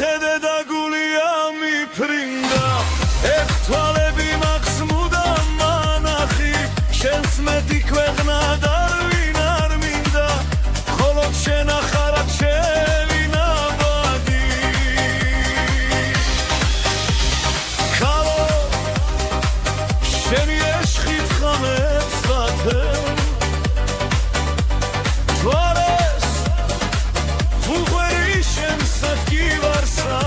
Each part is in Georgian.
ხედე და გულია მიფრინდა ერთ თვალები მაქვს მუდამ მანახი შენს მეტი ქვეყნა და ვინ არ მინდა მხოლოდ შენ ახარად შევინაბადი ქალო შენი ეშხი თხამებს ვათებ თვარეს უღვერი შენსად კი ვარსა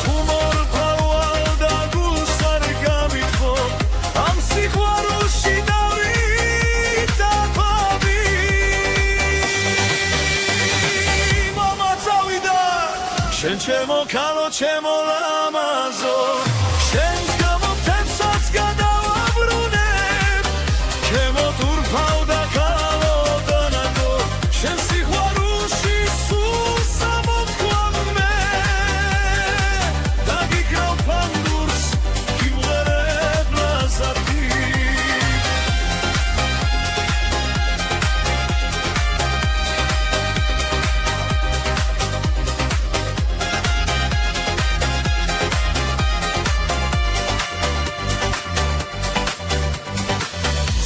თუ მორფავალ და გულს არ გამითხო ამ სიყვარულში დავიდაბადი მამა წავიდა შენ ჩემო ქალო ჩემო ლამაზო შენს გამო თემსაც გადავაბრუნებ ჩემო თურფავ და ქალო დანაგო შენ სიყვარულში სულ სამოთქვამ მე დაგიკრავ ფანდურს გიმღერებ ლაზართი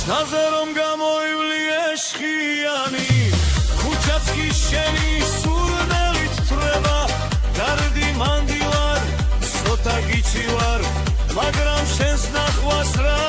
ნაზე რომ გამოივლი ეშხიანი ქუჩაც კი შენი სურნელით თრება გარდი მანდი ვარ ცოტა გიჩი ვარ მაგრამ შენს ნახვას რა